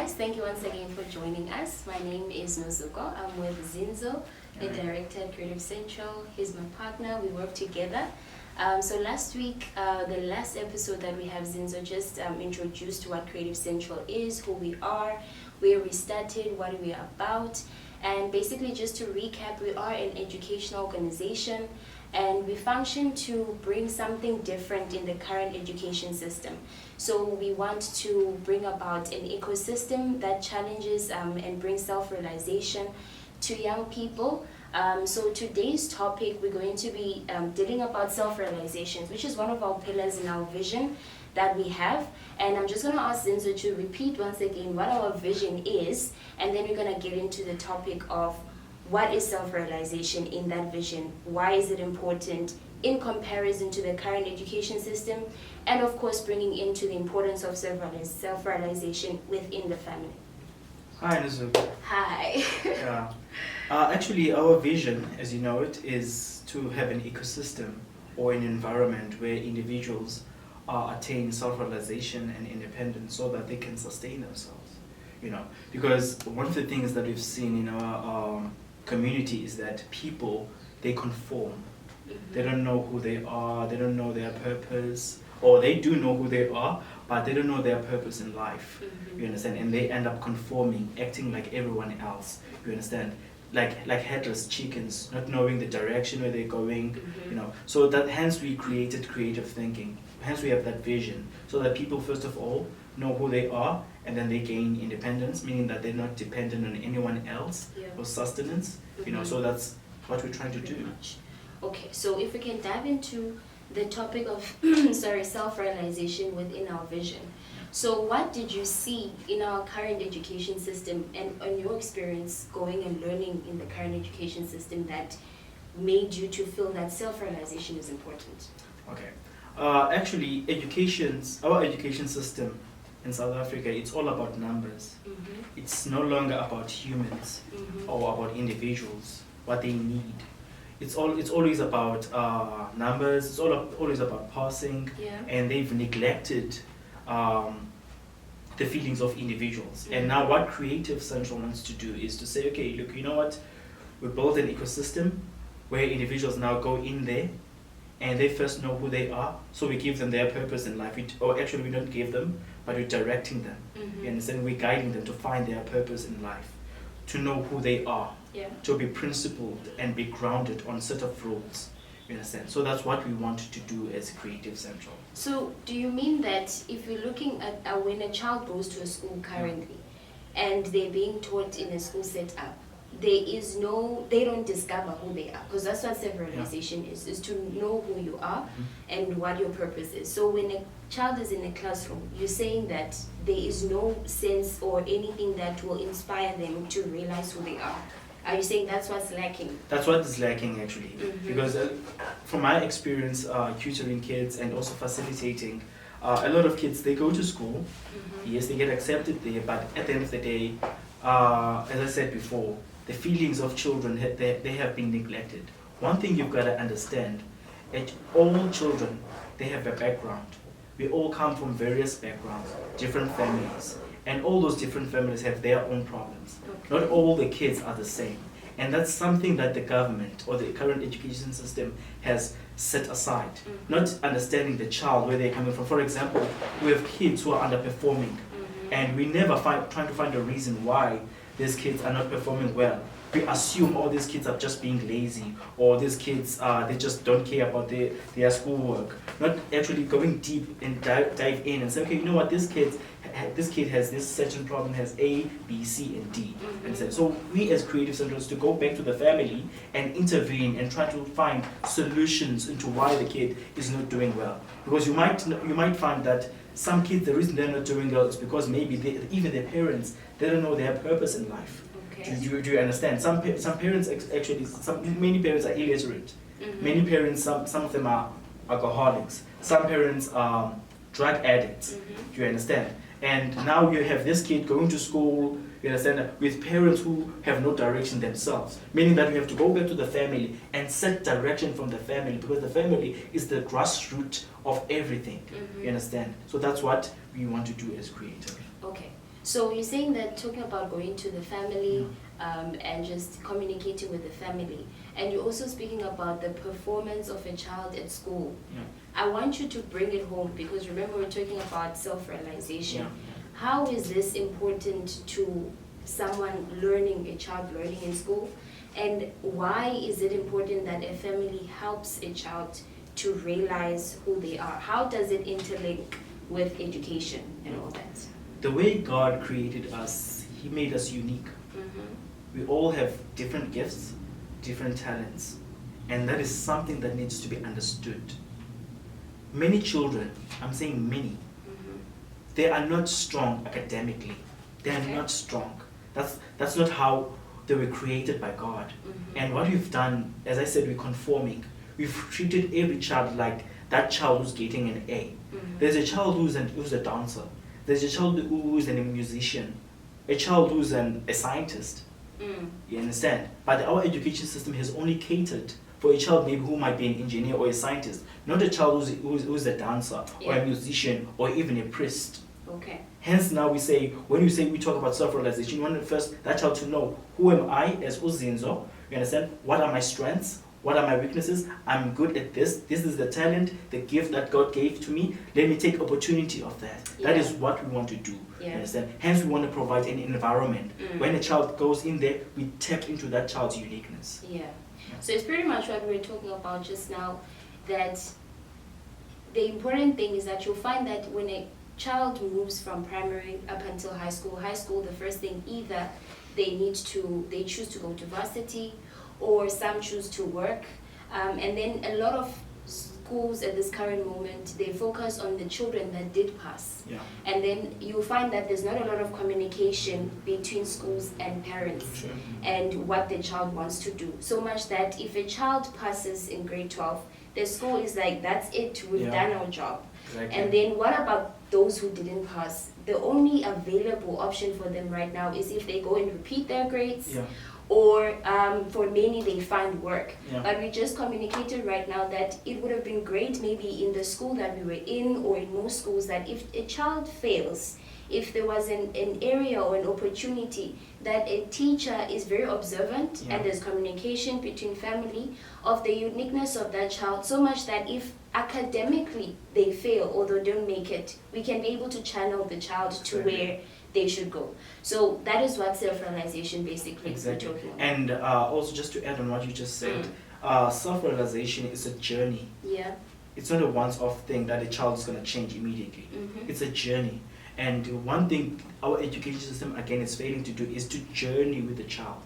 guys, thank you once again for joining us. My name is Nozuko. I'm with Zinzo, the director at Creative Central. He's my partner. We work together. So last week, the last episode that we have, Zinzo just introduced what Creative Central is, who we are, where we started, what we are about. And basically, just to recap, we are an educational organization and we function to bring something different in the current education system. So we want to bring about an ecosystem that challenges and brings self-realization to young people. So today's topic, we're going to be dealing about self-realization, which is one of our pillars in our vision that we have. And I'm just going to ask Zinzo to repeat once again what our vision is, and then we're going to get into the topic of what is self-realization in that vision, why is it important in comparison to the current education system, and of course bringing into the importance of self-realization within the family. Hi, Nizuka. Hi. Yeah. Actually, our vision, as you know it, is to have an ecosystem or an environment where individuals attain self-realization and independence so that they can sustain themselves. Because one of the things that we've seen in our community is that people, they conform. They don't know who they are, they don't know their purpose, or they do know who they are, but they don't know their purpose in life. You understand? And they end up conforming, acting like everyone else. You understand? Like headless chickens, not knowing the direction where they're going. So that hence we created creative thinking. Hence we have that vision, so that people first of all know who they are, and then they gain independence, meaning that they're not dependent on anyone else for sustenance. So that's what we're trying to do. Much. Okay, so if we can dive into the topic of self-realization within our vision. So what did you see in our current education system, and on your experience going and learning in the current education system, that made you to feel that self-realization is important? Okay. Actually, our education system in South Africa, it's all about numbers. It's no longer about humans or about individuals, what they need. It's always about numbers. It's always about passing, and they've neglected the feelings of individuals. And now what Creative Central wants to do is to say, okay, look, you know what? We build an ecosystem where individuals now go in there and they first know who they are. So we give them their purpose in life. We don't give them, but we're directing them. You understand? We're guiding them to find their purpose in life, to know who they are, to be principled and be grounded on a set of rules. You understand? So that's what we want to do as Creative Central. So do you mean that if you're looking at when a child goes to a school currently and they're being taught in a school setup, they don't discover who they are, because that's what self-realization is to know who you are and what your purpose is. So when a child is in a classroom, you're saying that there is no sense or anything that will inspire them to realize who they are. Are you saying that's what's lacking? That's what is lacking, actually. Because from my experience tutoring kids and also facilitating, a lot of kids, they go to school, yes, they get accepted there, but at the end of the day, as I said before, the feelings of children, they have been neglected. One thing you've got to understand, that all children, they have a background. We all come from various backgrounds, different families, and all those different families have their own problems. Not all the kids are the same. And that's something that the government or the current education system has set aside. Not understanding the child, where they're coming from. For example, we have kids who are underperforming, and we never trying to find a reason why these kids are not performing well. We assume all these kids are just being lazy, or these kids they just don't care about their schoolwork. Not actually going deep and dive in and say, okay, you know what, this kid has this certain problem, has A, B, C, and D. And so we as Creative Centers to go back to the family and intervene and try to find solutions into why the kid is not doing well. Because you might find that some kids, the reason they're not doing well is because maybe even their parents, they don't know their purpose in life. Do you understand? Some parents actually, many parents are illiterate. Many parents, some of them are alcoholics. Some parents are drug addicts. Do you understand? And now you have this kid going to school, you understand, with parents who have no direction themselves. Meaning that we have to go back to the family and set direction from the family, because the family is the grassroots of everything. You understand? So that's what we want to do as creators. Okay. So you're saying that talking about going to the family and just communicating with the family, and you're also speaking about the performance of a child at school. I want you to bring it home, because remember we're talking about self-realization. How is this important to someone learning, a child learning in school? And why is it important that a family helps a child to realize who they are? How does it interlink with education and all that? The way God created us, He made us unique. We all have different gifts, different talents, and that is something that needs to be understood. Many children, I'm saying many, they are not strong academically. They are not strong. That's not how they were created by God. And what we've done, as I said, we're conforming. We've treated every child like that child who's getting an A. There's a child who's a dancer. There's a child who's a musician. A child who's a scientist. You understand? But our education system has only catered for a child maybe who might be an engineer or a scientist, not a child who's a dancer or a musician or even a priest. Okay. Hence now when we talk about self-realization, you want first that child to know, who am I as Uzinzo? You understand? What are my strengths? What are my weaknesses? I'm good at this. This is the talent, the gift that God gave to me. Let me take opportunity of that. That is what we want to do. You understand? Hence we want to provide an environment. When a child goes in there, we tap into that child's uniqueness. So it's pretty much what we were talking about just now, that the important thing is that you'll find that when a child moves from primary up until high school, the first thing, either they choose to go to varsity, or some choose to work, and then a lot of schools at this current moment, they focus on the children that did pass. And then you'll find that there's not a lot of communication between schools and parents and what the child wants to do. So much that if a child passes in grade 12, the school is like, that's it, we've done our job. And then what about those who didn't pass? The only available option for them right now is if they go and repeat their grades, or for many they find work. But we just communicated right now that it would have been great maybe in the school that we were in, or in most schools, that if a child fails, if there was an area or an opportunity that a teacher is very observant and there's communication between family of the uniqueness of that child, so much that if academically they fail or they don't make it, we can be able to channel the child to where they should go. So that is what self-realization basically is talking about. And also just to add on what you just said, self-realization is a journey. It's not a once-off thing that a child is going to change immediately. It's a journey. And one thing our education system again is failing to do is to journey with the child.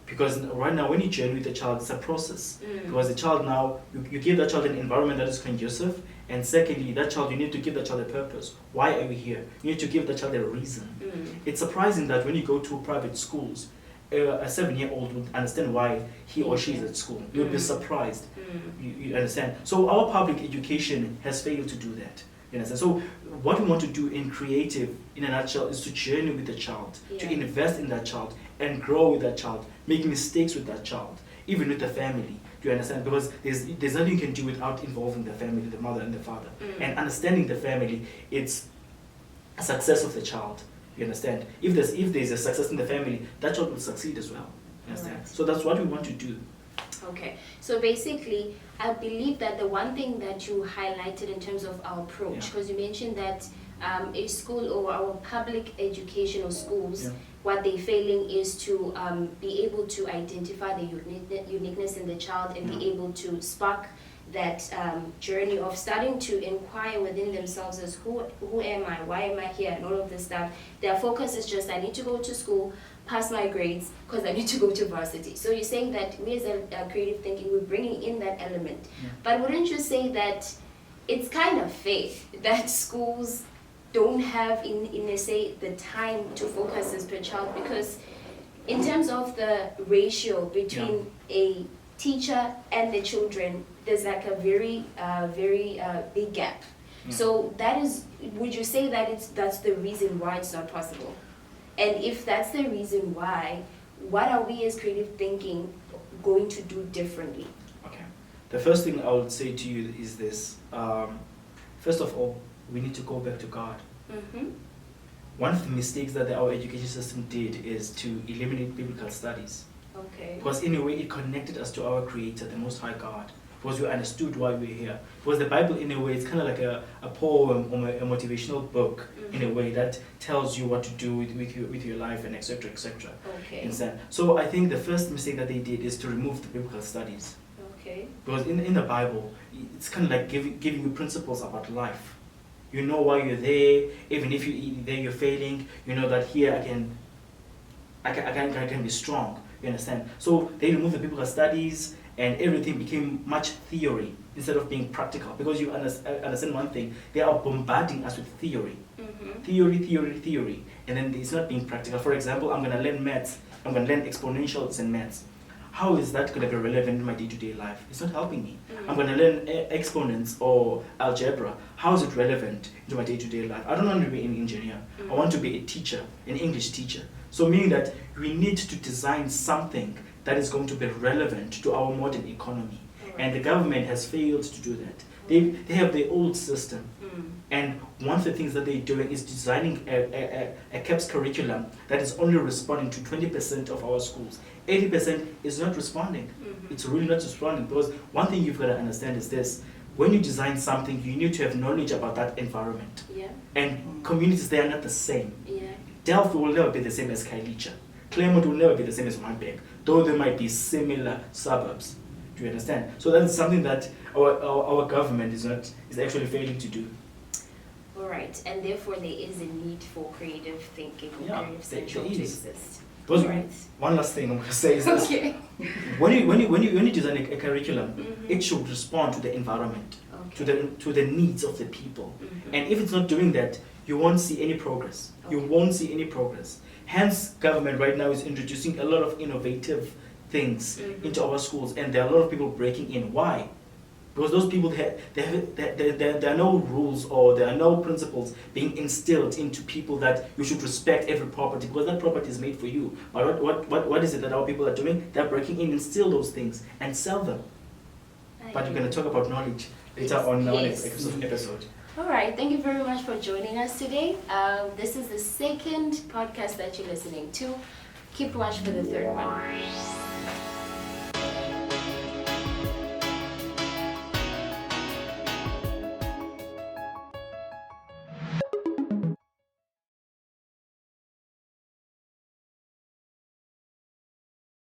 Because right now when you journey with the child, it's a process. Because the child now, you give that child an environment that is conducive, and secondly, that child, you need to give that child a purpose. Why are we here? You need to give that child a reason. It's surprising that when you go to private schools, a 7-year-old would understand why he or she is at school. You'll be surprised. You understand? So our public education has failed to do that. You understand? So what we want to do in creative, in a nutshell, is to journey with the child, to invest in that child, and grow with that child, make mistakes with that child, even with the family. Do you understand? Because there's nothing you can do without involving the family, the mother and the father. And understanding the family, it's a success of the child. You understand? If there's a success in the family, that child will succeed as well. You understand? So that's what we want to do. Okay, so basically, I believe that the one thing that you highlighted in terms of our approach, because you mentioned that a school or our public educational schools, what they're failing is to be able to identify the uniqueness in the child and be able to spark that journey of starting to inquire within themselves as who am I, why am I here, and all of this stuff. Their focus is just, I need to go to school, pass my grades, because I need to go to varsity. So you're saying that we as a creative thinking, we're bringing in that element. But wouldn't you say that it's kind of fake that schools don't have, in a say, the time to focus as per child? Because in terms of the ratio between a teacher and the children, there's like a very big gap. So that is, would you say that that's the reason why it's not possible? And if that's the reason why, what are we as creative thinking going to do differently? Okay. The first thing I would say to you is this. First of all, we need to go back to God. one of the mistakes that our education system did is to eliminate biblical studies. Okay. Because in a way it connected us to our Creator, the Most High God. Because we understood why we're here. Because the Bible, in a way, it's kind of like a poem or a motivational book, in a way, that tells you what to do with your life and etc. etc. Okay. So I think the first mistake that they did is to remove the biblical studies. Okay. Because in the Bible, it's kind of like giving you principles about life. You know why you're there. Even if you're failing, you know that here I can be strong. You understand? So they removed the biblical studies, and everything became much theory instead of being practical. Because you understand one thing, they are bombarding us with theory. Theory, and then it's not being practical. For example, I'm going to learn maths, I'm going to learn exponentials and maths. How is that going to be relevant in my day-to-day life? It's not helping me. I'm going to learn exponents or algebra. How is it relevant to my day-to-day life? I don't want to be an engineer. I want to be a teacher, an English teacher. So meaning that we need to design something that is going to be relevant to our modern economy. And the government has failed to do that. They have their old system. And one of the things that they're doing is designing a CAPS curriculum that is only responding to 20% of our schools. 80% is not responding. It's really not responding, because one thing you've got to understand is this. When you design something, you need to have knowledge about that environment. And communities, they are not the same. Delft will never be the same as Kailicha. Claremont will never be the same as Randburg, though there might be similar suburbs. Do you understand? So that's something that our government is actually failing to do. All right, and therefore there is a need for creative thinking or creative central to exist. One last thing I'm going to say is this. Okay. When you design a curriculum, it should respond to the environment, to the needs of the people. And if it's not doing that, you won't see any progress. You won't see any progress. Hence, government right now is introducing a lot of innovative things into our schools, and there are a lot of people breaking in. Why? Because those people, there are no rules or there are no principles being instilled into people that you should respect every property, because that property is made for you. But what is it that our people are doing? They're breaking in and steal those things and sell them. But we're going to talk about knowledge later on in our next episode. All right, thank you very much for joining us today. This is the second podcast that you're listening to. Keep watch for the third one.